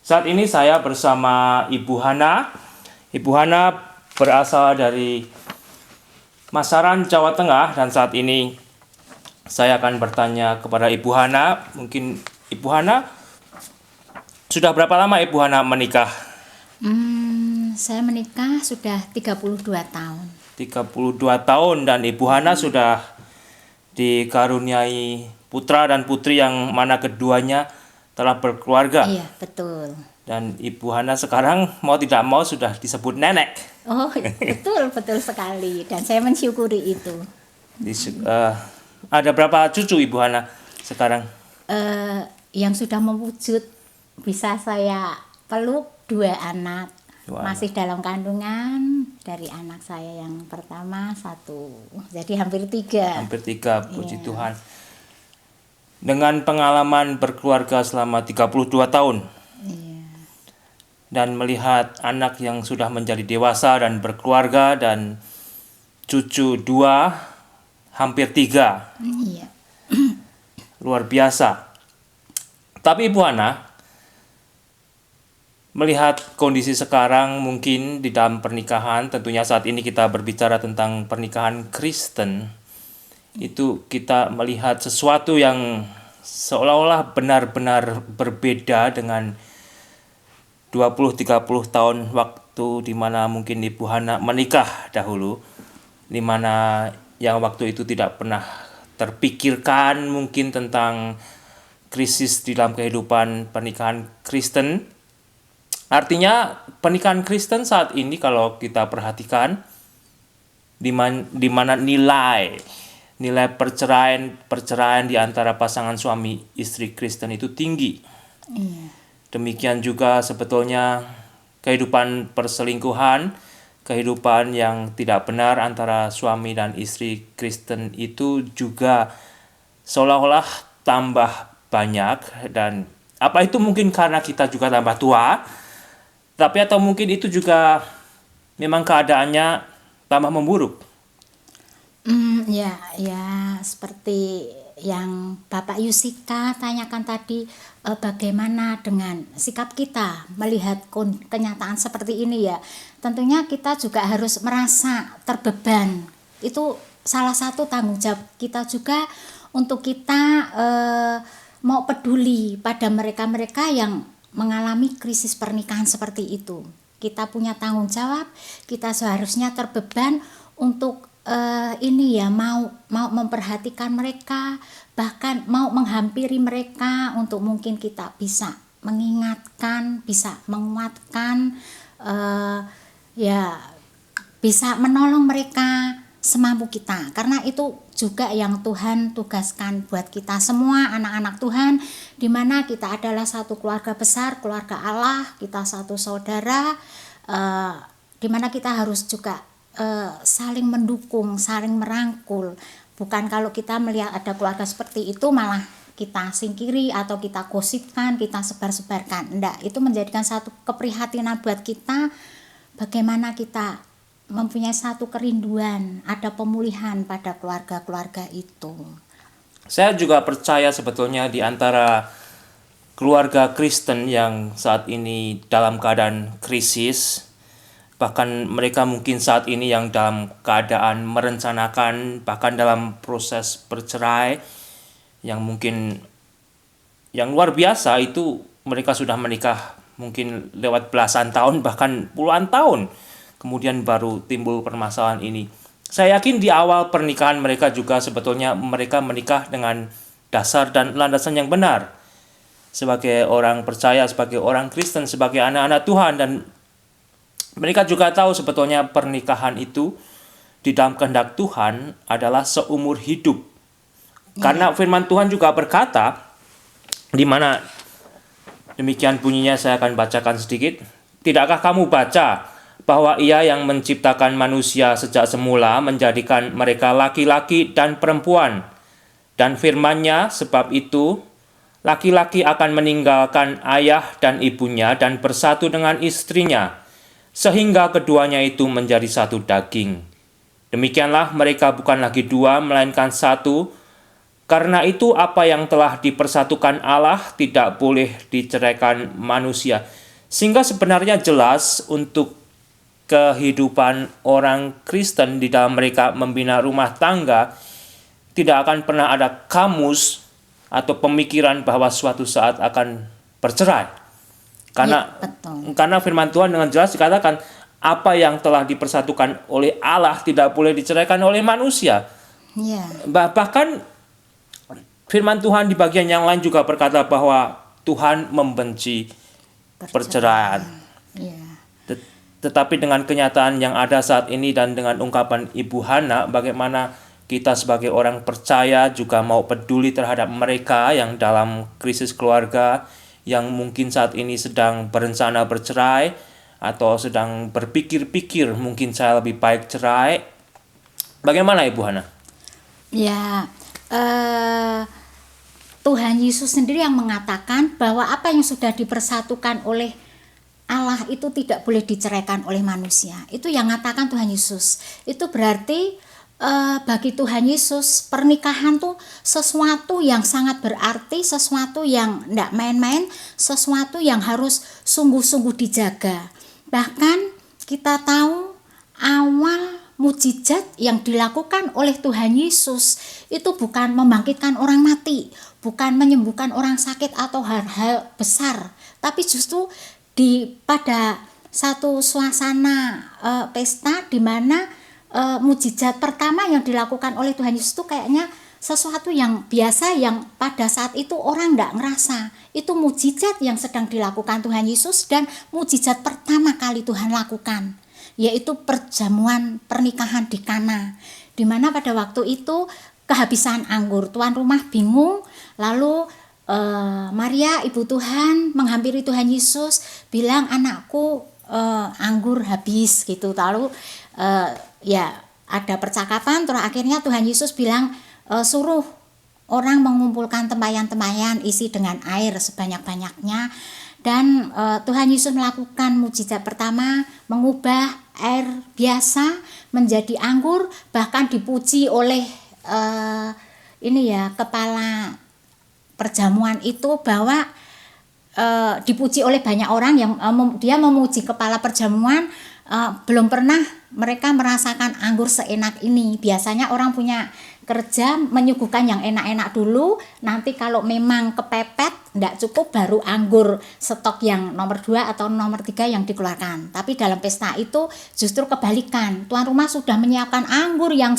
Saat ini saya bersama Ibu Hana. Ibu Hana berasal dari Masaran, Jawa Tengah, dan saat ini saya akan bertanya kepada Ibu Hana. Mungkin Ibu Hana, sudah berapa lama Ibu Hana menikah? Saya menikah sudah 32 tahun. 32 tahun, dan Ibu Hana sudah dikaruniai putra dan putri yang mana keduanya telah berkeluarga. Iya, betul. Dan Ibu Hana sekarang mau tidak mau sudah disebut nenek. Oh, betul sekali. Dan saya mensyukuri itu. Ada berapa cucu Ibu Hana sekarang? Yang sudah mewujud bisa saya peluk 2 anak. Masih dalam kandungan dari anak saya yang pertama 1. Jadi hampir 3. Hampir 3, puji Tuhan. Dengan pengalaman berkeluarga selama 32 tahun. Iya. Dan melihat anak yang sudah menjadi dewasa dan berkeluarga, dan cucu 2, hampir 3. Iya. Luar biasa. Tapi Ibu Hana, melihat kondisi sekarang mungkin di dalam pernikahan, tentunya saat ini kita berbicara tentang pernikahan Kristen, itu kita melihat sesuatu yang seolah-olah benar-benar berbeda dengan 20-30 tahun waktu di mana mungkin Ibu Hana menikah dahulu, di mana yang waktu itu tidak pernah terpikirkan mungkin tentang krisis di dalam kehidupan pernikahan Kristen. Artinya pernikahan Kristen saat ini kalau kita perhatikan, di mana nilai perceraian di antara pasangan suami istri Kristen itu tinggi. Demikian juga sebetulnya kehidupan perselingkuhan, kehidupan yang tidak benar antara suami dan istri Kristen itu juga seolah-olah tambah banyak. Dan apa itu mungkin karena kita juga tambah tua, tapi atau mungkin itu juga memang keadaannya tambah memburuk. Ya, seperti yang Bapak Yusika tanyakan tadi, bagaimana dengan sikap kita melihat kenyataan seperti ini ya. Tentunya kita juga harus merasa terbeban. Itu salah satu tanggung jawab kita juga untuk kita mau peduli pada mereka-mereka yang mengalami krisis pernikahan seperti itu. Kita punya tanggung jawab, kita seharusnya terbeban untuk mau memperhatikan mereka, bahkan mau menghampiri mereka untuk mungkin kita bisa mengingatkan, bisa menguatkan, bisa menolong mereka semampu kita. Karena itu juga yang Tuhan tugaskan buat kita semua anak-anak Tuhan, di mana kita adalah satu keluarga besar, keluarga Allah, kita satu saudara, di mana kita harus juga saling mendukung, saling merangkul. Bukan kalau kita melihat ada keluarga seperti itu malah kita singkiri atau kita gosipkan, kita sebar-sebarkan. Enggak, itu menjadikan satu keprihatinan buat kita, bagaimana kita mempunyai satu kerinduan, ada pemulihan pada keluarga-keluarga itu. Saya juga percaya sebetulnya di antara keluarga Kristen yang saat ini dalam keadaan krisis, bahkan mereka mungkin saat ini yang dalam keadaan merencanakan, bahkan dalam proses bercerai, yang mungkin yang luar biasa itu mereka sudah menikah mungkin lewat belasan tahun, bahkan puluhan tahun, kemudian baru timbul permasalahan ini. Saya yakin di awal pernikahan mereka juga sebetulnya mereka menikah dengan dasar dan landasan yang benar, sebagai orang percaya, sebagai orang Kristen, sebagai anak-anak Tuhan. Dan mereka juga tahu sebetulnya pernikahan itu di dalam kehendak Tuhan adalah seumur hidup. Karena firman Tuhan juga berkata, di mana demikian bunyinya, saya akan bacakan sedikit. Tidakkah kamu baca bahwa Ia yang menciptakan manusia sejak semula menjadikan mereka laki-laki dan perempuan. Dan firman-Nya, sebab itu laki-laki akan meninggalkan ayah dan ibunya dan bersatu dengan istrinya, sehingga keduanya itu menjadi satu daging. Demikianlah mereka bukan lagi 2, melainkan 1. Karena itu apa yang telah dipersatukan Allah tidak boleh diceraikan manusia. Sehingga sebenarnya jelas untuk kehidupan orang Kristen di dalam mereka membina rumah tangga, tidak akan pernah ada kamus atau pemikiran bahwa suatu saat akan bercerai. Karena Ya, betul. karena firman Tuhan dengan jelas dikatakan apa yang telah dipersatukan oleh Allah tidak boleh diceraikan oleh manusia. Ya, Bahkan firman Tuhan di bagian yang lain juga berkata bahwa Tuhan membenci perceraian. ya, Tetapi dengan kenyataan yang ada saat ini dan dengan ungkapan Ibu Hana, bagaimana kita sebagai orang percaya juga mau peduli terhadap mereka yang dalam krisis keluarga, yang mungkin saat ini sedang berencana bercerai atau sedang berpikir-pikir mungkin saya lebih baik cerai. Bagaimana Ibu Hana? ya. Tuhan Yesus sendiri yang mengatakan bahwa apa yang sudah dipersatukan oleh Allah itu tidak boleh diceraikan oleh manusia. Itu yang mengatakan Tuhan Yesus. Itu berarti bagi Tuhan Yesus pernikahan tuh sesuatu yang sangat berarti, sesuatu yang tidak main-main, sesuatu yang harus sungguh-sungguh dijaga. Bahkan kita tahu awal mujizat yang dilakukan oleh Tuhan Yesus itu bukan membangkitkan orang mati, bukan menyembuhkan orang sakit atau hal-hal besar, tapi justru pada satu suasana pesta di mana mujizat pertama yang dilakukan oleh Tuhan Yesus itu kayaknya sesuatu yang biasa yang pada saat itu orang tidak ngerasa. Itu mujizat yang sedang dilakukan Tuhan Yesus dan mujizat pertama kali Tuhan lakukan, yaitu perjamuan pernikahan di Kana, di mana pada waktu itu kehabisan anggur. Tuan rumah bingung, lalu Maria ibu Tuhan menghampiri Tuhan Yesus bilang, anakku anggur habis gitu. Lalu ya ada percakapan, terus akhirnya Tuhan Yesus bilang suruh orang mengumpulkan tempayan-tempayan isi dengan air sebanyak-banyaknya. Dan Tuhan Yesus melakukan mujizat pertama, mengubah air biasa menjadi anggur, bahkan dipuji oleh kepala perjamuan itu bahwa dipuji oleh banyak orang yang dia memuji kepala perjamuan, belum pernah mereka merasakan anggur seenak ini. Biasanya orang punya kerja menyuguhkan yang enak-enak dulu, nanti kalau memang kepepet tidak cukup baru anggur stok yang nomor 2 atau nomor 3 yang dikeluarkan. Tapi dalam pesta itu justru kebalikan, tuan rumah sudah menyiapkan anggur yang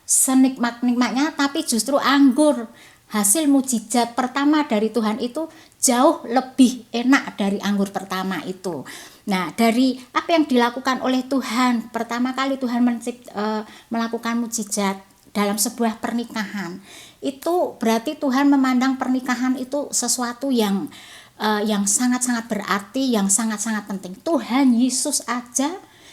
senikmat-nikmatnya, tapi justru anggur hasil mujizat pertama dari Tuhan itu jauh lebih enak dari anggur pertama itu. Nah, dari apa yang dilakukan oleh Tuhan, pertama kali Tuhan melakukan mujizat dalam sebuah pernikahan, itu berarti Tuhan memandang pernikahan itu sesuatu yang sangat-sangat berarti, yang sangat-sangat penting. Tuhan Yesus aja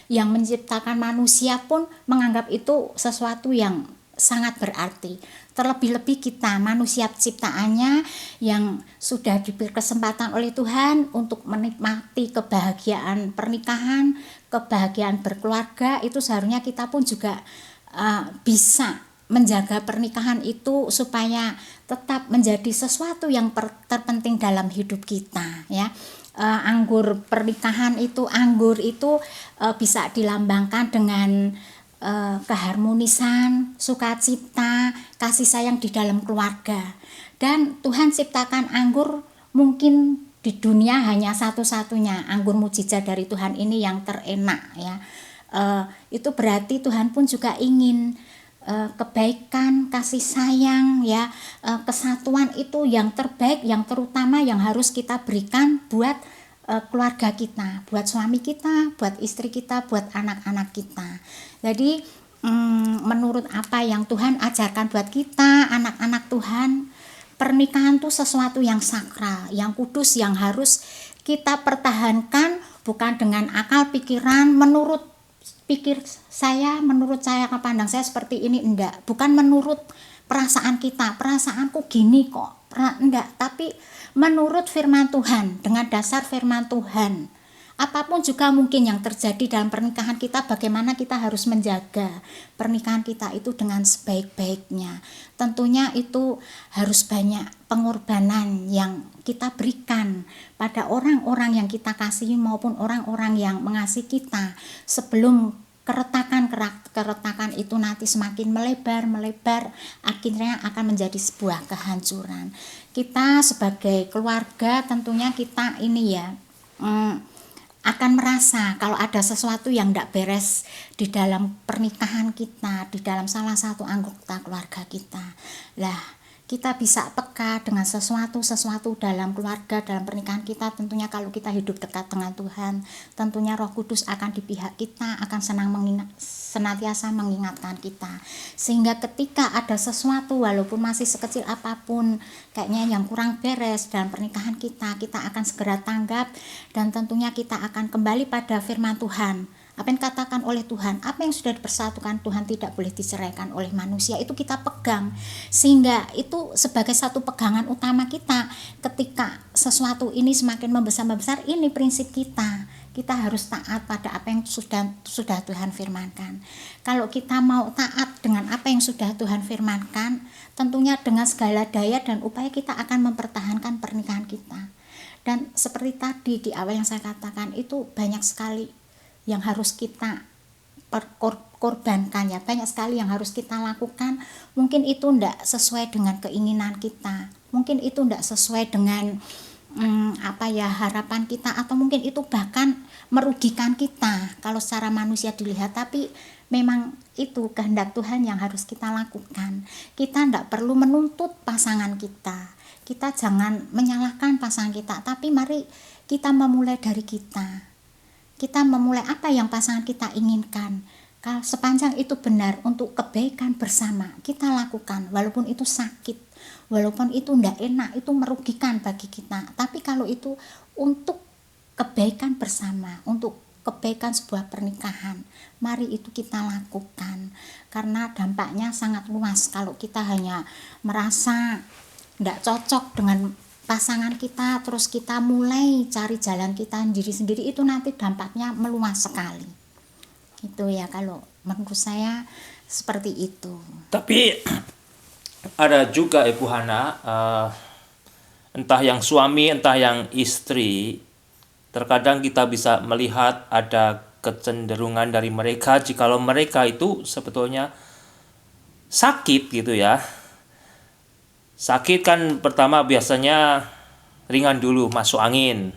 yang menciptakan manusia pun menganggap itu sesuatu yang sangat berarti. Terlebih-lebih kita manusia ciptaannya yang sudah diberi kesempatan oleh Tuhan untuk menikmati kebahagiaan pernikahan, kebahagiaan berkeluarga, itu seharusnya kita pun juga bisa menjaga pernikahan itu supaya tetap menjadi sesuatu yang terpenting dalam hidup kita, ya. Anggur pernikahan itu, anggur itu bisa dilambangkan dengan keharmonisan, sukacita, kasih sayang di dalam keluarga. Dan Tuhan ciptakan anggur mungkin di dunia hanya satu-satunya, anggur mujizat dari Tuhan ini yang terenak, ya. Itu berarti Tuhan pun juga ingin kebaikan, kasih sayang, ya, kesatuan itu yang terbaik, yang terutama yang harus kita berikan buat keluarga kita, buat suami kita, buat istri kita, buat anak-anak kita. Jadi menurut apa yang Tuhan ajarkan buat kita, anak-anak Tuhan, pernikahan itu sesuatu yang sakral, yang kudus, yang harus kita pertahankan, bukan dengan akal pikiran, menurut saya pandang saya seperti ini, enggak, bukan menurut perasaan kita, perasaanku gini kok, enggak, tapi menurut firman Tuhan, dengan dasar firman Tuhan, apapun juga mungkin yang terjadi dalam pernikahan kita, bagaimana kita harus menjaga pernikahan kita itu dengan sebaik-baiknya. Tentunya itu harus banyak pengorbanan yang kita berikan pada orang-orang yang kita kasihi maupun orang-orang yang mengasihi kita, sebelum keretakan itu nanti semakin melebar, akhirnya akan menjadi sebuah kehancuran. Kita sebagai keluarga tentunya kita ini ya akan merasa kalau ada sesuatu yang tidak beres di dalam pernikahan kita, di dalam salah satu anggota keluarga kita. Lah, kita bisa peka dengan sesuatu dalam keluarga, dalam pernikahan kita. Tentunya kalau kita hidup dekat dengan Tuhan, tentunya Roh Kudus akan di pihak kita, akan senantiasa mengingatkan kita. Sehingga ketika ada sesuatu walaupun masih sekecil apapun kayaknya yang kurang beres dalam pernikahan kita akan segera tanggap, dan tentunya kita akan kembali pada firman Tuhan. Apa yang dikatakan oleh Tuhan, apa yang sudah dipersatukan Tuhan tidak boleh diceraikan oleh manusia, itu kita pegang. Sehingga itu sebagai satu pegangan utama kita ketika sesuatu ini semakin membesar, ini prinsip kita. Kita harus taat pada apa yang sudah Tuhan firmankan. Kalau kita mau taat dengan apa yang sudah Tuhan firmankan, tentunya dengan segala daya dan upaya kita akan mempertahankan pernikahan kita. Dan seperti tadi di awal yang saya katakan, itu banyak sekali yang harus kita korbankan ya, banyak sekali yang harus kita lakukan. Mungkin itu tidak sesuai dengan keinginan kita, mungkin itu tidak sesuai dengan harapan kita, atau mungkin itu bahkan merugikan kita kalau secara manusia dilihat, tapi memang itu kehendak Tuhan yang harus kita lakukan. Kita tidak perlu menuntut pasangan kita jangan menyalahkan pasangan kita, tapi mari kita memulai dari kita memulai apa yang pasangan kita inginkan. Kalau sepanjang itu benar untuk kebaikan bersama, kita lakukan walaupun itu sakit, walaupun itu tidak enak, itu merugikan bagi kita. Tapi kalau itu untuk kebaikan bersama, untuk kebaikan sebuah pernikahan, mari itu kita lakukan. Karena dampaknya sangat luas kalau kita hanya merasa tidak cocok dengan pasangan kita, terus kita mulai cari jalan kita sendiri, itu nanti dampaknya meluas sekali. Itu ya, kalau menurut saya seperti itu. Tapi ada juga Ibu Hana, entah yang suami entah yang istri, terkadang kita bisa melihat ada kecenderungan dari mereka jikalau mereka itu sebetulnya sakit gitu ya. Sakit kan pertama biasanya ringan dulu, masuk angin.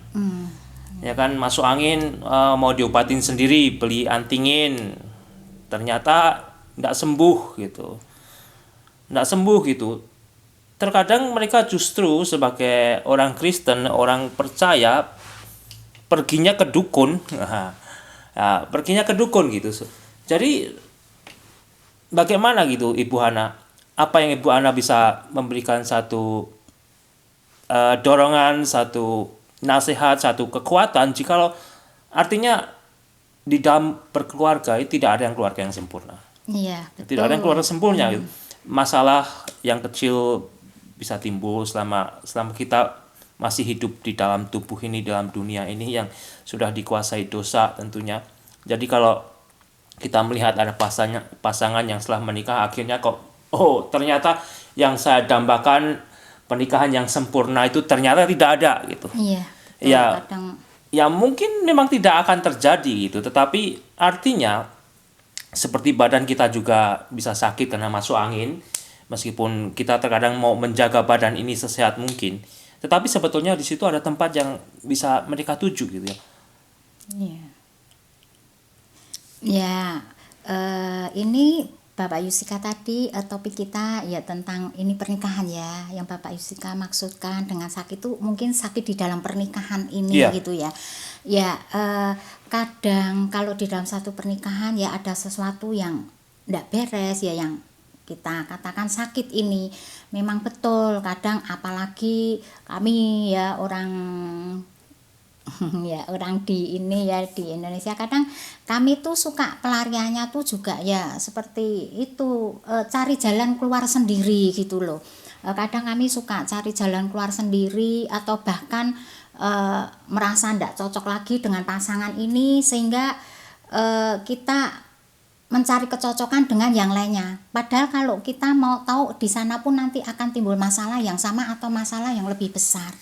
Ya kan, masuk angin, mau diobatin sendiri, beli antingin, ternyata tidak sembuh gitu. Terkadang mereka justru sebagai orang Kristen, orang percaya, perginya ke dukun. Perginya ke dukun gitu. Jadi bagaimana gitu Ibu Hana? Apa yang Ibu Hana bisa memberikan satu dorongan, satu nasihat, satu kekuatan, jikalau artinya di dalam berkeluarga tidak ada yang keluarga yang sempurna. Iya, betul. Tidak ada yang keluarga sempurna. Masalah yang kecil bisa timbul selama kita masih hidup di dalam tubuh ini, dalam dunia ini yang sudah dikuasai dosa tentunya. Jadi kalau kita melihat ada pasangan yang setelah menikah akhirnya kok ternyata yang saya dambakan pernikahan yang sempurna itu ternyata tidak ada gitu. Iya. Ya mungkin memang tidak akan terjadi gitu, tetapi artinya seperti badan kita juga bisa sakit karena masuk angin, meskipun kita terkadang mau menjaga badan ini sesehat mungkin, tetapi sebetulnya di situ ada tempat yang bisa mereka tuju gitu ya. Iya. Ya, ini Bapak Yusika tadi topik kita ya tentang ini pernikahan ya, yang Bapak Yusika maksudkan dengan sakit itu mungkin sakit di dalam pernikahan ini gitu ya. Ya, kadang kalau di dalam satu pernikahan ya ada sesuatu yang tidak beres ya, yang kita katakan sakit ini memang betul. Kadang apalagi kami ya orang di Indonesia, kadang kami tuh suka pelariannya tuh juga ya seperti itu, cari jalan keluar sendiri gitu loh. Kadang kami suka cari jalan keluar sendiri, atau bahkan merasa tidak cocok lagi dengan pasangan ini, sehingga kita mencari kecocokan dengan yang lainnya. Padahal kalau kita mau tahu, di sana pun nanti akan timbul masalah yang sama atau masalah yang lebih besar.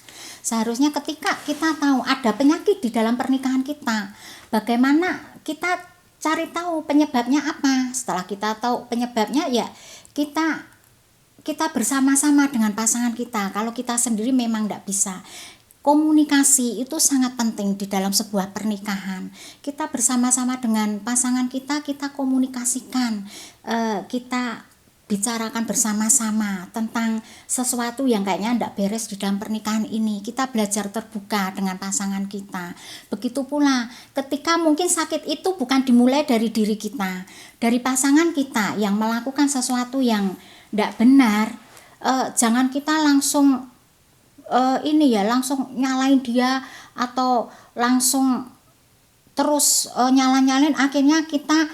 Seharusnya ketika kita tahu ada penyakit di dalam pernikahan kita, bagaimana kita cari tahu penyebabnya apa. Setelah kita tahu penyebabnya, ya kita bersama-sama dengan pasangan kita. Kalau kita sendiri memang tidak bisa. Komunikasi itu sangat penting di dalam sebuah pernikahan. Kita bersama-sama dengan pasangan kita komunikasikan, kita bicarakan bersama-sama tentang sesuatu yang kayaknya tidak beres di dalam pernikahan ini. Kita belajar terbuka dengan pasangan kita. Begitu pula ketika mungkin sakit itu bukan dimulai dari diri kita, dari pasangan kita yang melakukan sesuatu yang tidak benar. Jangan kita langsung langsung nyalain dia atau langsung terus nyala-nyalain. Akhirnya kita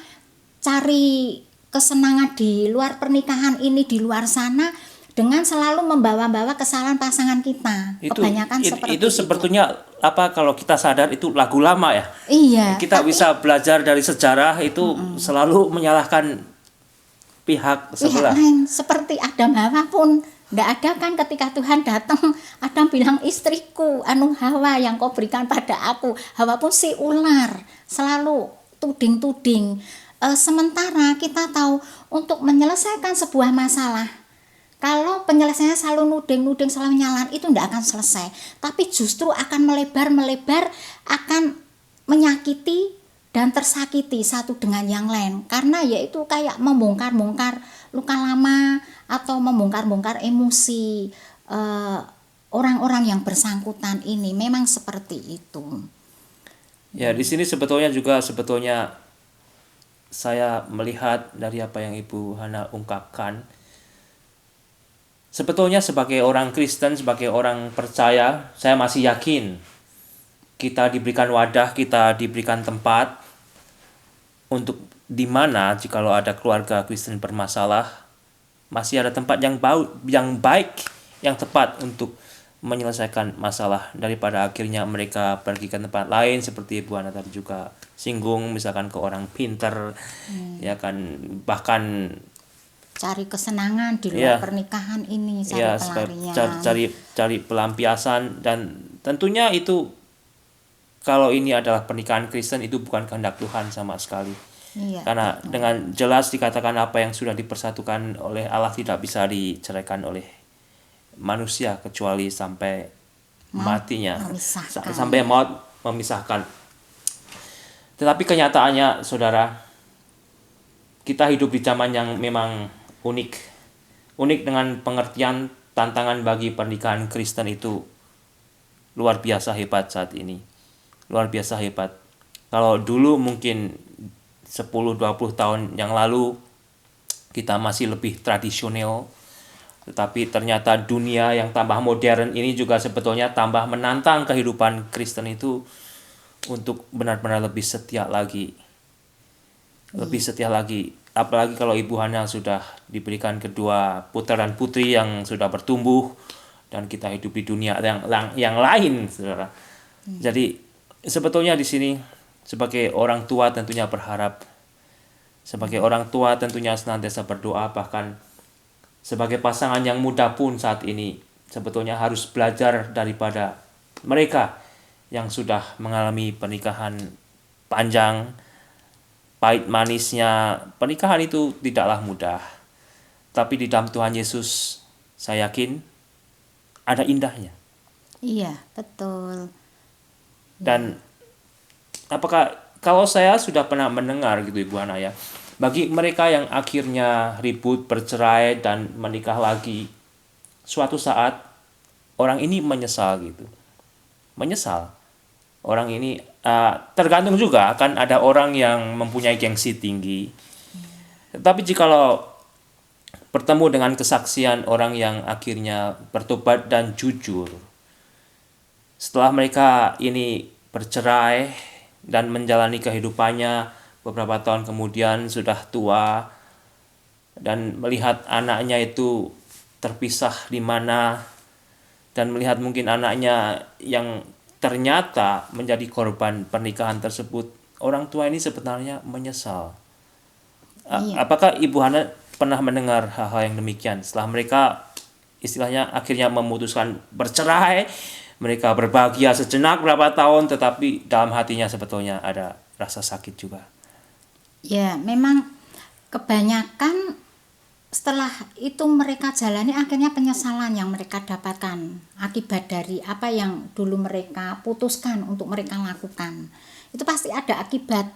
cari kesenangan di luar pernikahan ini, di luar sana, dengan selalu membawa-bawa kesalahan pasangan kita. Kebanyakan seperti itu. Sebetulnya kalau kita sadar itu lagu lama ya. Iya. Kita bisa belajar dari sejarah itu selalu menyalahkan pihak sebelah. Lain, seperti Adam Hawa pun tidak ada kan, ketika Tuhan datang, Adam bilang, istriku Hawa yang kau berikan pada aku. Hawa pun si ular, selalu tuding-tuding. Sementara kita tahu untuk menyelesaikan sebuah masalah, kalau penyelesaiannya selalu nuding-nuding, selalu nyalahan, itu tidak akan selesai. Tapi justru akan melebar, akan menyakiti dan tersakiti satu dengan yang lain. Karena yaitu kayak membongkar-bongkar luka lama atau membongkar-bongkar emosi orang-orang yang bersangkutan ini. Memang seperti itu. Ya, di sini sebetulnya saya melihat dari apa yang Ibu Hana ungkapkan. Sebetulnya sebagai orang Kristen, sebagai orang percaya, saya masih yakin kita diberikan wadah, kita diberikan tempat untuk di mana jikalau ada keluarga Kristen bermasalah, masih ada tempat yang baik, yang tepat untuk menyelesaikan masalah, daripada akhirnya mereka pergi ke tempat lain seperti Ibu Hana tadi juga singgung, misalkan ke orang pinter, ya kan, bahkan cari kesenangan di luar pernikahan ini, cari pelarian, cari pelampiasan. Dan tentunya itu, kalau ini adalah pernikahan Kristen, itu bukan kehendak Tuhan sama sekali. Iya, karena dengan jelas dikatakan apa yang sudah dipersatukan oleh Allah tidak bisa diceraikan oleh manusia kecuali sampai matinya, sampai maut memisahkan. Tetapi kenyataannya, saudara, kita hidup di zaman yang memang unik dengan pengertian tantangan bagi pernikahan Kristen itu luar biasa hebat saat ini. Luar biasa hebat. Kalau dulu mungkin 10-20 tahun yang lalu kita masih lebih tradisional, tetapi ternyata dunia yang tambah modern ini juga sebetulnya tambah menantang kehidupan Kristen itu untuk benar-benar lebih setia lagi. Lebih setia lagi. Apalagi kalau Ibu Hana sudah diberikan kedua putra dan putri yang sudah bertumbuh, dan kita hidup di dunia yang lain, saudara. Jadi sebetulnya di sini sebagai orang tua tentunya berharap, sebagai orang tua tentunya senantiasa berdoa, bahkan sebagai pasangan yang muda pun saat ini sebetulnya harus belajar daripada mereka yang sudah mengalami pernikahan panjang. Pahit manisnya pernikahan itu tidaklah mudah, tapi di dalam Tuhan Yesus saya yakin ada indahnya. Iya, betul. Dan apakah kalau saya sudah pernah mendengar gitu Ibu Hana ya, bagi mereka yang akhirnya ribut, bercerai dan menikah lagi, suatu saat orang ini menyesal gitu. Menyesal. Orang ini tergantung juga, akan ada orang yang mempunyai gengsi tinggi. Tetapi jikalau bertemu dengan kesaksian orang yang akhirnya bertobat dan jujur, setelah mereka ini bercerai dan menjalani kehidupannya, beberapa tahun kemudian sudah tua dan melihat anaknya itu terpisah di mana, dan melihat mungkin anaknya yang ternyata menjadi korban pernikahan tersebut, orang tua ini sebenarnya menyesal. Iya. Apakah Ibu Hana pernah mendengar hal-hal yang demikian setelah mereka istilahnya akhirnya memutuskan bercerai, mereka berbahagia sejenak berapa tahun, tetapi dalam hatinya sebetulnya ada rasa sakit juga. Ya, memang kebanyakan setelah itu mereka jalani akhirnya penyesalan yang mereka dapatkan akibat dari apa yang dulu mereka putuskan untuk mereka lakukan. Itu pasti ada akibat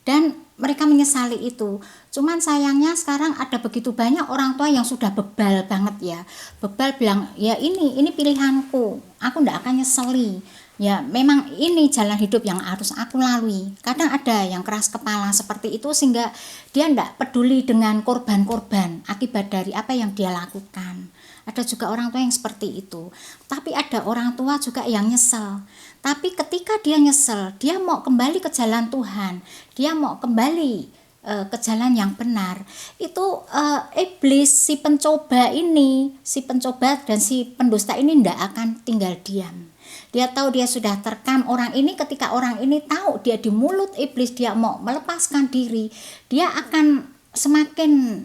dan mereka menyesali itu. Cuman sayangnya sekarang ada begitu banyak orang tua yang sudah bebal banget ya. Bebal bilang, ya ini pilihanku, aku ndak akan nyeseli. Ya memang ini jalan hidup yang harus aku lalui. Kadang ada yang keras kepala seperti itu sehingga dia ndak peduli dengan korban-korban akibat dari apa yang dia lakukan. Ada juga orang tua yang seperti itu. Tapi ada orang tua juga yang nyesel. Tapi ketika dia nyesel, dia mau kembali ke jalan Tuhan, dia mau kembali ke jalan yang benar, itu iblis si pencoba dan si pendusta ini ndak akan tinggal diam. Dia tahu dia sudah terkam orang ini, ketika orang ini tahu dia di mulut iblis, dia mau melepaskan diri, dia akan semakin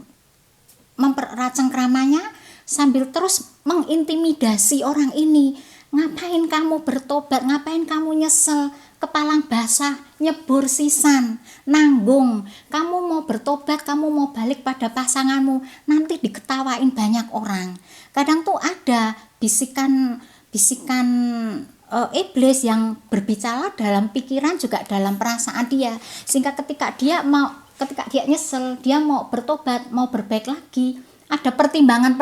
mempererat cengkramanya sambil terus mengintimidasi orang ini. Ngapain kamu bertobat, ngapain kamu nyesel, kepalang basah, nyebur sisan, nanggung, kamu mau bertobat, kamu mau balik pada pasanganmu, nanti diketawain banyak orang. Kadang tuh ada bisikan iblis yang berbicara dalam pikiran juga dalam perasaan dia, sehingga ketika dia nyesel, dia mau bertobat, mau berbaik lagi, ada pertimbangan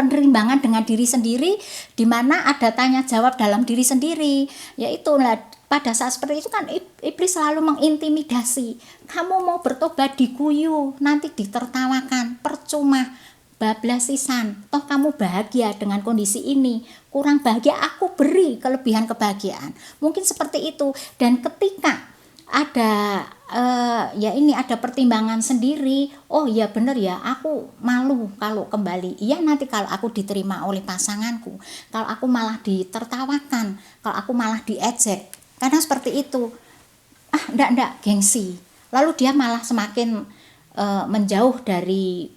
dengan diri sendiri, di mana ada tanya jawab dalam diri sendiri. Yaitu pada saat seperti itu kan iblis selalu mengintimidasi. Kamu mau bertobat diguyu, nanti ditertawakan, percuma, bablas sisan. Toh kamu bahagia dengan kondisi ini, kurang bahagia, aku beri kelebihan kebahagiaan. Mungkin seperti itu. Dan ketika ada ada pertimbangan sendiri, oh ya benar ya, aku malu kalau kembali, iya nanti kalau aku diterima oleh pasanganku, kalau aku malah ditertawakan, kalau aku malah diejek, karena seperti itu, ndak gengsi, lalu dia malah semakin menjauh dari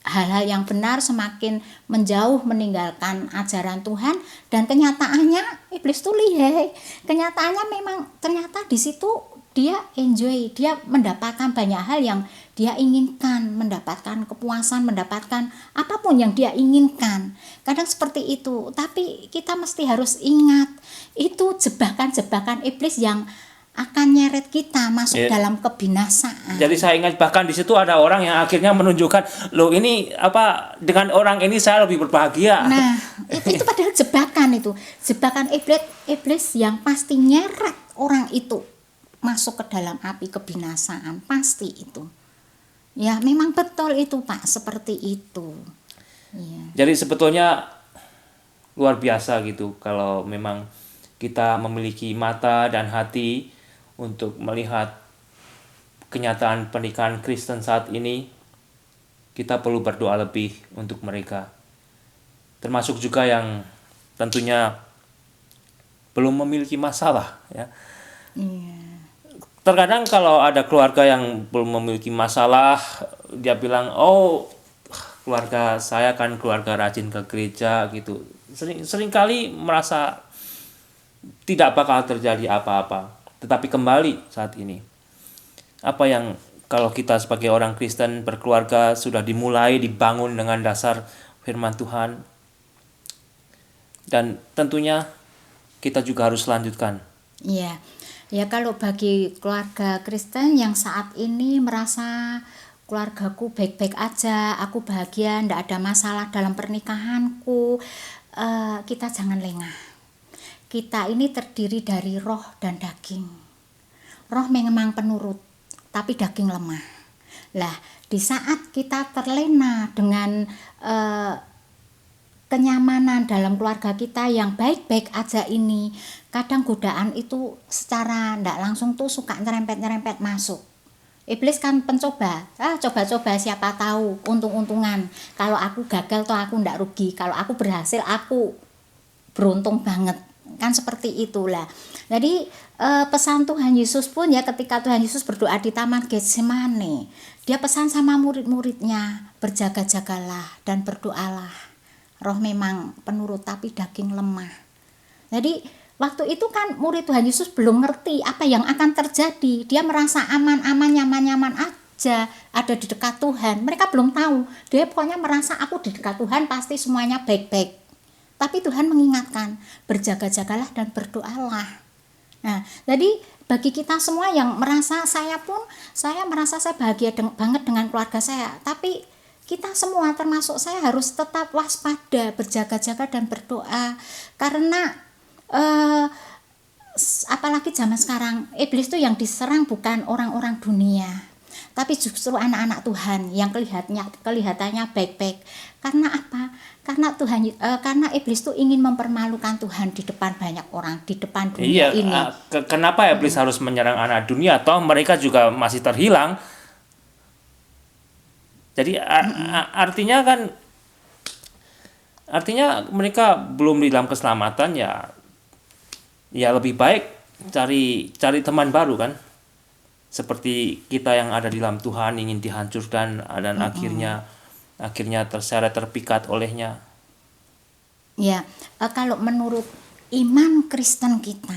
hal-hal yang benar, semakin menjauh meninggalkan ajaran Tuhan. Dan kenyataannya iblis tuh lihai, kenyataannya memang ternyata di situ dia enjoy, dia mendapatkan banyak hal yang dia inginkan, mendapatkan kepuasan, mendapatkan apapun yang dia inginkan. Kadang seperti itu, tapi kita mesti harus ingat, itu jebakan-jebakan iblis yang akan nyeret kita masuk dalam kebinasaan. Jadi saya ingat bahkan di situ ada orang yang akhirnya menunjukkan, loh ini apa, dengan orang ini saya lebih berbahagia. Nah, itu padahal jebakan iblis yang pasti nyeret orang itu masuk ke dalam api kebinasaan, pasti itu. Ya, memang betul itu, Pak, seperti itu. Ya. Jadi sebetulnya luar biasa gitu kalau memang kita memiliki mata dan hati untuk melihat kenyataan pernikahan Kristen saat ini. Kita perlu berdoa lebih untuk mereka, termasuk juga yang tentunya belum memiliki masalah ya. Terkadang kalau ada keluarga yang belum memiliki masalah, dia bilang, oh keluarga saya kan keluarga rajin ke gereja gitu. Seringkali merasa tidak bakal terjadi apa-apa. Tetapi kembali saat ini, apa yang kalau kita sebagai orang Kristen berkeluarga sudah dimulai dibangun dengan dasar firman Tuhan, dan tentunya kita juga harus lanjutkan. Iya. Ya, kalau bagi keluarga Kristen yang saat ini merasa keluargaku baik-baik aja, aku bahagia, ndak ada masalah dalam pernikahanku, kita jangan lengah. Kita ini terdiri dari roh dan daging. Roh memang penurut, tapi daging lemah. Lah, di saat kita terlena dengan kenyamanan dalam keluarga kita yang baik-baik aja ini, kadang godaan itu secara ndak langsung tuh suka nyerempet-nyerempet masuk. Iblis kan pencoba, coba-coba siapa tahu, untung-untungan. Kalau aku gagal toh aku ndak rugi, kalau aku berhasil aku beruntung banget. kan seperti itulah. Jadi pesan Tuhan Yesus pun ya, ketika Tuhan Yesus berdoa di Taman Getsemani, dia pesan sama murid-muridnya, berjaga-jagalah dan berdoalah. Roh memang penurut tapi daging lemah. Jadi waktu itu kan murid Tuhan Yesus belum ngerti apa yang akan terjadi. Dia merasa aman-aman, nyaman-nyaman aja ada di dekat Tuhan. Mereka belum tahu. Dia pokoknya merasa aku di dekat Tuhan pasti semuanya baik-baik. Tapi Tuhan mengingatkan, berjaga-jagalah dan berdoalah. Nah, jadi bagi kita semua yang merasa, saya merasa saya bahagia banget dengan keluarga saya. Tapi kita semua termasuk saya harus tetap waspada, berjaga-jaga dan berdoa. Karena apalagi zaman sekarang, iblis itu yang diserang bukan orang-orang dunia, tapi justru anak-anak Tuhan yang kelihatannya baik-baik. Karena apa? Karena iblis itu ingin mempermalukan Tuhan di depan banyak orang, di depan dunia ini. Kenapa iblis harus menyerang anak dunia? Toh mereka juga masih terhilang. Jadi artinya mereka belum di dalam keselamatan, ya lebih baik cari teman baru kan. Seperti kita yang ada di dalam Tuhan ingin dihancurkan dan akhirnya terseret terpikat olehnya. Ya, kalau menurut iman Kristen kita,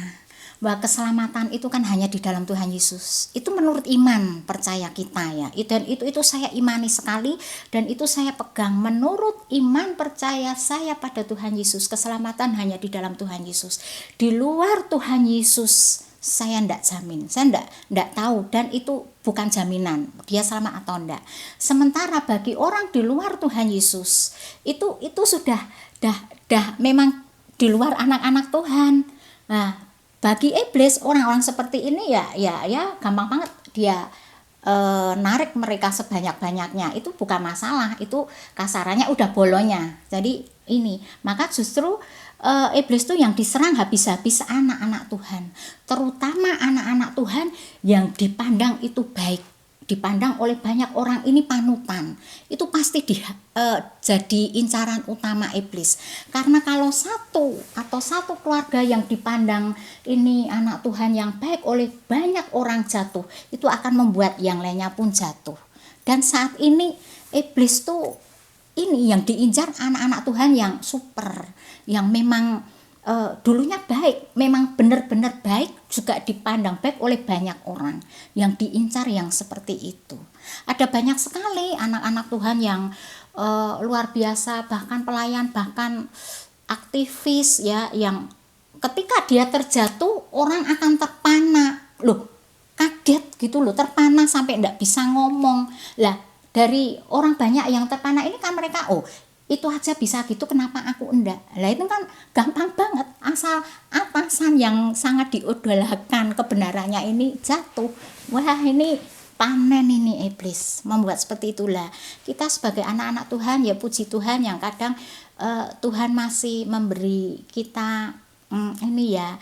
bahwa keselamatan itu kan hanya di dalam Tuhan Yesus. Itu menurut iman percaya kita ya. Dan itu saya imani sekali dan itu saya pegang. Menurut iman percaya saya pada Tuhan Yesus, keselamatan hanya di dalam Tuhan Yesus. Di luar Tuhan Yesus saya ndak jamin, saya ndak tahu, dan itu bukan jaminan dia selamat atau ndak. Sementara bagi orang di luar Tuhan Yesus itu sudah memang di luar anak-anak Tuhan. Nah, bagi iblis orang-orang seperti ini ya gampang banget dia narik mereka sebanyak-banyaknya. Itu bukan masalah, itu kasarannya udah bolonya. Jadi ini, maka justru iblis tuh yang diserang habis-habis anak-anak Tuhan, terutama anak-anak Tuhan yang dipandang itu baik, dipandang oleh banyak orang ini panutan. Itu pasti jadi incaran utama iblis. Karena kalau satu keluarga yang dipandang ini anak Tuhan yang baik oleh banyak orang jatuh, itu akan membuat yang lainnya pun jatuh. Dan saat ini iblis tuh ini yang diincar anak-anak Tuhan yang super, yang memang dulunya baik, memang benar-benar baik, juga dipandang baik oleh banyak orang, yang diincar yang seperti itu. Ada banyak sekali anak-anak Tuhan yang luar biasa, bahkan pelayan, bahkan aktivis ya, yang ketika dia terjatuh orang akan terpana, kaget gitu terpana sampai enggak bisa ngomong. Lah, dari orang banyak yang terpana ini kan mereka, itu aja bisa gitu, kenapa aku enggak? Lah itu kan gampang banget, asal atasan yang sangat diidolakan kebenarannya ini jatuh. Wah, ini panen ini iblis membuat seperti itulah. Kita sebagai anak-anak Tuhan ya puji Tuhan yang kadang Tuhan masih memberi kita ini ya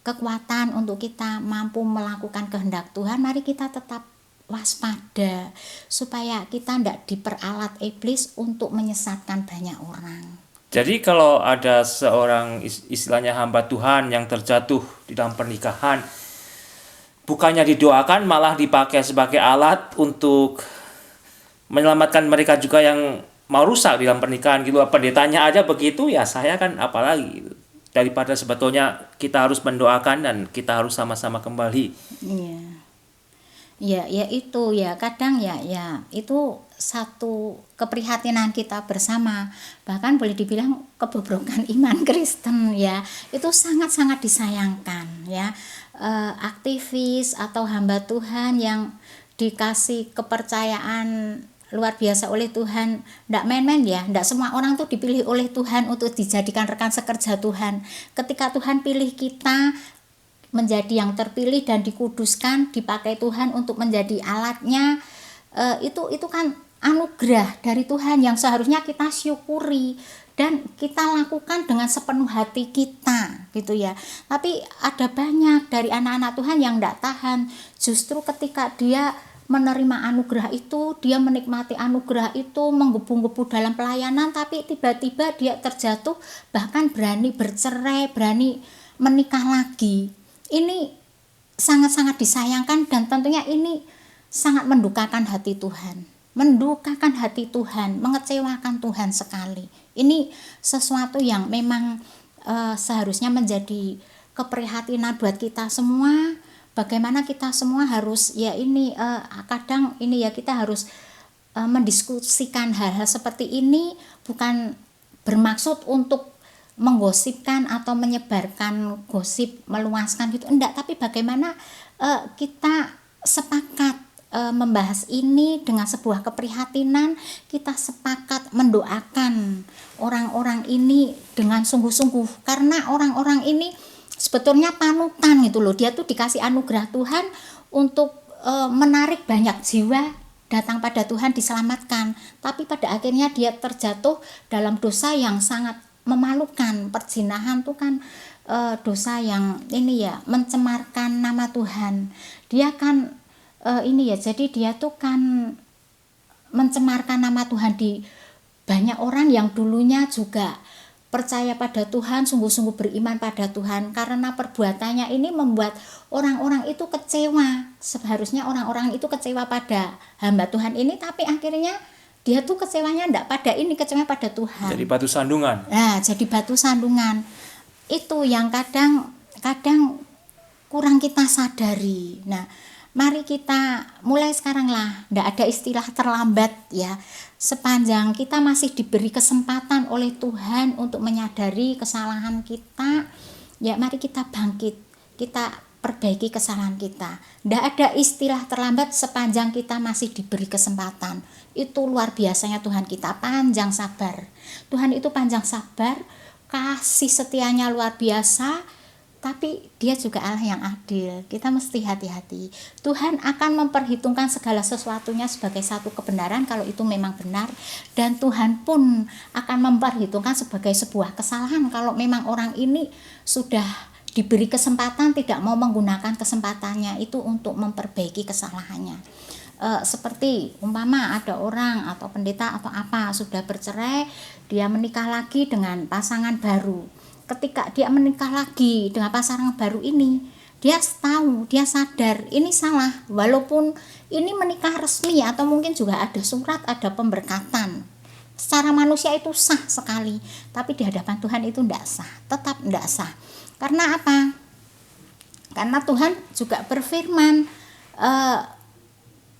kekuatan untuk kita mampu melakukan kehendak Tuhan. Mari kita tetap waspada supaya kita tidak diperalat iblis untuk menyesatkan banyak orang. Jadi kalau ada seorang istilahnya hamba Tuhan yang terjatuh di dalam pernikahan, bukannya didoakan malah dipakai sebagai alat untuk menyelamatkan mereka juga yang mau rusak di dalam pernikahan gitu. Pendetanya aja begitu, ya saya kan apalagi gitu. Daripada sebetulnya kita harus mendoakan dan kita harus sama-sama kembali. Iya. Ya itu ya kadang ya itu satu keprihatinan kita bersama, bahkan boleh dibilang kebobrokan iman Kristen ya, itu sangat-sangat disayangkan ya. Aktivis atau hamba Tuhan yang dikasih kepercayaan luar biasa oleh Tuhan, ndak main-main ya, ndak semua orang tuh dipilih oleh Tuhan untuk dijadikan rekan sekerja Tuhan. Ketika Tuhan pilih kita menjadi yang terpilih dan dikuduskan, dipakai Tuhan untuk menjadi alatnya, itu kan anugerah dari Tuhan yang seharusnya kita syukuri dan kita lakukan dengan sepenuh hati kita gitu ya. Tapi ada banyak dari anak-anak Tuhan yang tidak tahan, justru ketika dia menerima anugerah itu, dia menikmati anugerah itu, menggebu-gebu dalam pelayanan, tapi tiba-tiba dia terjatuh, bahkan berani bercerai, berani menikah lagi. Ini sangat-sangat disayangkan, dan tentunya ini sangat mendukakan hati Tuhan. Mendukakan hati Tuhan, mengecewakan Tuhan sekali. Ini sesuatu yang memang seharusnya menjadi keprihatinan buat kita semua. Bagaimana kita semua harus kadang ini ya, kita harus mendiskusikan hal-hal seperti ini, bukan bermaksud untuk menggosipkan atau menyebarkan gosip, meluaskan gitu, enggak, tapi bagaimana kita sepakat membahas ini dengan sebuah keprihatinan, kita sepakat mendoakan orang-orang ini dengan sungguh-sungguh, karena orang-orang ini sebetulnya panutan gitu loh. Dia tuh dikasih anugerah Tuhan untuk menarik banyak jiwa datang pada Tuhan, diselamatkan, tapi pada akhirnya dia terjatuh dalam dosa yang sangat memalukan. Perzinahan tuh kan dosa yang ini ya, mencemarkan nama Tuhan. Dia kan jadi dia tuh kan mencemarkan nama Tuhan di banyak orang yang dulunya juga percaya pada Tuhan, sungguh-sungguh beriman pada Tuhan. Karena perbuatannya ini membuat orang-orang itu kecewa. Seharusnya orang-orang itu kecewa pada hamba Tuhan ini, tapi akhirnya dia tuh kecewanya enggak pada ini, kecewa pada Tuhan. Jadi batu sandungan. Nah, jadi batu sandungan. Itu yang kadang kurang kita sadari. Nah, mari kita mulai sekarang lah, enggak ada istilah terlambat ya. Sepanjang kita masih diberi kesempatan oleh Tuhan untuk menyadari kesalahan kita, ya mari kita bangkit, kita perbaiki kesalahan kita. Tidak ada istilah terlambat sepanjang kita masih diberi kesempatan. Itu luar biasanya Tuhan kita, panjang sabar. Tuhan itu panjang sabar, kasih setianya luar biasa, tapi dia juga Allah yang adil. Kita mesti hati-hati. Tuhan akan memperhitungkan segala sesuatunya sebagai satu kebenaran kalau itu memang benar, dan Tuhan pun akan memperhitungkan sebagai sebuah kesalahan kalau memang orang ini sudah diberi kesempatan tidak mau menggunakan kesempatannya itu untuk memperbaiki kesalahannya. Seperti umpama ada orang atau pendeta atau apa sudah bercerai, dia menikah lagi dengan pasangan baru. Ketika dia menikah lagi dengan pasangan baru ini, dia tahu, dia sadar ini salah, walaupun ini menikah resmi atau mungkin juga ada surat, ada pemberkatan. Secara manusia itu sah sekali, tapi di hadapan Tuhan itu tidak sah, tetap tidak sah. Karena apa? Karena Tuhan juga berfirman,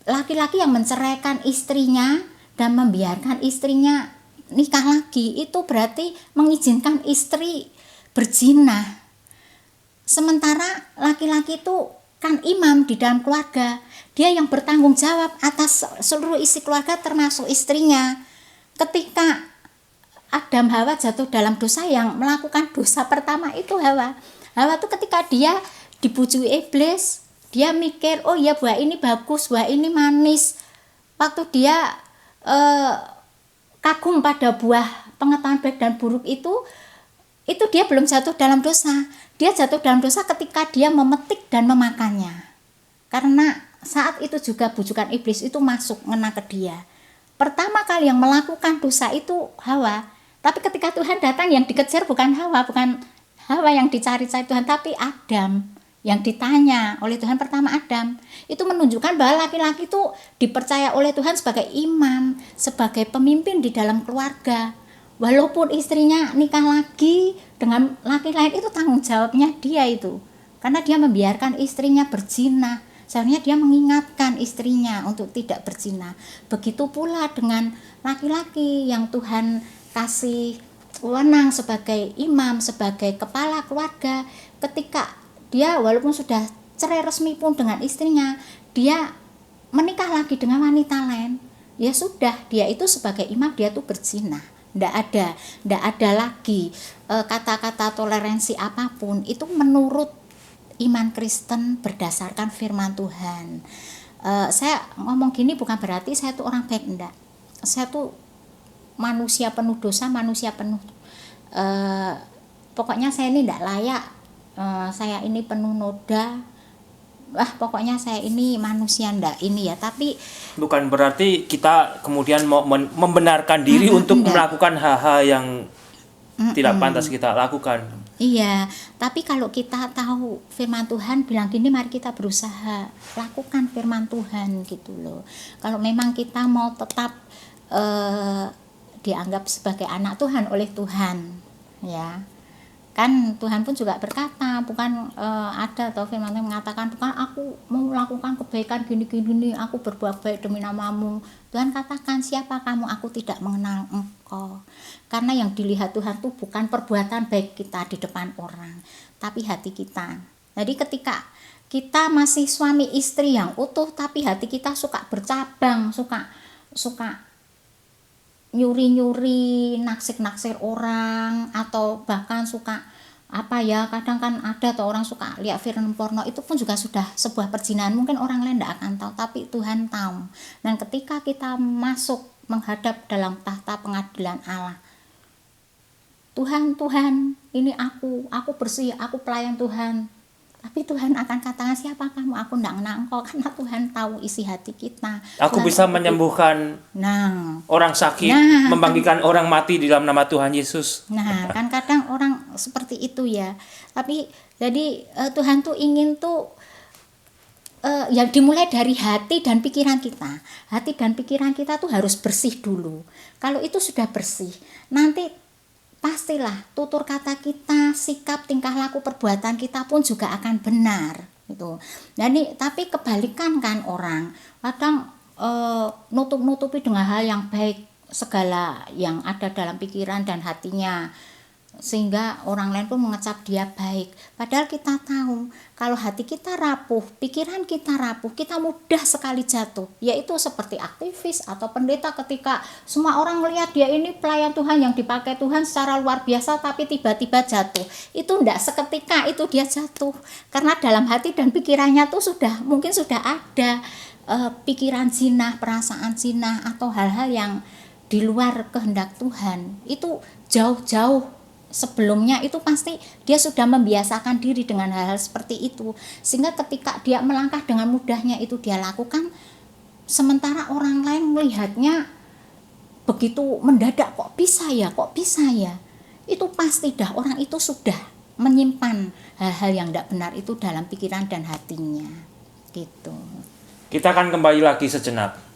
laki-laki yang menceraikan istrinya dan membiarkan istrinya nikah lagi, itu berarti mengizinkan istri berzina. Sementara laki-laki itu kan imam di dalam keluarga, dia yang bertanggung jawab atas seluruh isi keluarga termasuk istrinya. Ketika Adam Hawa jatuh dalam dosa, yang melakukan dosa pertama itu Hawa. Hawa tuh ketika dia dibujuki iblis, dia mikir, oh ya buah ini bagus, buah ini manis. Waktu dia kagum pada buah pengetahuan baik dan buruk itu dia belum jatuh dalam dosa. Dia jatuh dalam dosa ketika dia memetik dan memakannya. Karena saat itu juga bujukan iblis itu masuk ngena ke dia. Pertama kali yang melakukan dosa itu Hawa. Tapi ketika Tuhan datang, yang dikejar bukan Hawa yang dicari-cari Tuhan, tapi Adam. Yang ditanya oleh Tuhan pertama Adam. Itu menunjukkan bahwa laki-laki itu dipercaya oleh Tuhan sebagai imam, sebagai pemimpin di dalam keluarga. Walaupun istrinya nikah lagi dengan laki lain, itu tanggung jawabnya dia itu. Karena dia membiarkan istrinya berzina. Seharusnya dia mengingatkan istrinya untuk tidak berzina. Begitu pula dengan laki-laki yang Tuhan kasih wewenang sebagai imam, sebagai kepala keluarga. Ketika dia walaupun sudah cerai resmi pun dengan istrinya, dia menikah lagi dengan wanita lain, ya sudah, dia itu sebagai imam, dia tuh berzina. Tidak ada lagi kata-kata toleransi apapun. Itu menurut iman Kristen berdasarkan firman Tuhan. Saya ngomong gini bukan berarti saya tuh orang baik, enggak. Saya tuh manusia penuh dosa, manusia penuh pokoknya saya ini tidak layak, saya ini penuh noda, wah pokoknya saya ini manusia ndak ini ya, tapi Bukan berarti kita kemudian mau membenarkan diri untuk enggak. melakukan hal-hal yang tidak pantas kita lakukan. Iya, tapi kalau kita tahu firman Tuhan bilang gini, mari kita berusaha lakukan firman Tuhan gitu loh. Kalau memang kita mau tetap dianggap sebagai anak Tuhan oleh Tuhan, ya kan Tuhan pun juga berkata, bukan ada atau firman Tuhan mengatakan, bukan aku mau melakukan kebaikan gini-gini, aku berbuat baik demi namamu. Tuhan katakan, siapa kamu, aku tidak mengenal engkau. Karena yang dilihat Tuhan tuh bukan perbuatan baik kita di depan orang, tapi hati kita. Jadi ketika kita masih suami istri yang utuh, tapi hati kita suka bercabang, suka nyuri-nyuri, naksir-naksir orang, atau bahkan suka kadang kan ada tuh orang suka lihat film porno, itu pun juga sudah sebuah perzinahan. Mungkin orang lain tidak akan tahu, tapi Tuhan tahu. Dan ketika kita masuk menghadap dalam tahta pengadilan Allah, Tuhan, ini aku bersih, aku pelayan Tuhan. Tapi Tuhan akan katakan, siapa kamu, aku tidak kenal engkau. Karena Tuhan tahu isi hati kita. Aku Tuhan bisa menyembuhkan orang sakit, membangkitkan orang mati di dalam nama Tuhan Yesus. Nah, kan kadang orang seperti itu ya. Tapi jadi Tuhan tuh ingin tuh yang dimulai dari hati dan pikiran kita. Hati dan pikiran kita tuh harus bersih dulu. Kalau itu sudah bersih, nanti pastilah tutur kata kita, sikap, tingkah laku, perbuatan kita pun juga akan benar gitu. Jadi tapi kebalikan kan, orang kadang nutup-nutupi dengan hal yang baik segala yang ada dalam pikiran dan hatinya, sehingga orang lain pun mengecap dia baik. Padahal kita tahu kalau hati kita rapuh, pikiran kita rapuh, kita mudah sekali jatuh. Yaitu seperti aktivis atau pendeta, ketika semua orang melihat dia ini pelayan Tuhan yang dipakai Tuhan secara luar biasa, tapi tiba-tiba jatuh. Itu enggak seketika itu dia jatuh, karena dalam hati dan pikirannya tuh mungkin sudah ada pikiran zina, perasaan zina, atau hal-hal yang di luar kehendak Tuhan. Itu jauh-jauh sebelumnya, itu pasti dia sudah membiasakan diri dengan hal-hal seperti itu, sehingga ketika dia melangkah dengan mudahnya itu dia lakukan, sementara orang lain melihatnya begitu mendadak, kok bisa ya, itu pasti dah orang itu sudah menyimpan hal-hal yang tidak benar itu dalam pikiran dan hatinya gitu. Kita akan kembali lagi sejenak.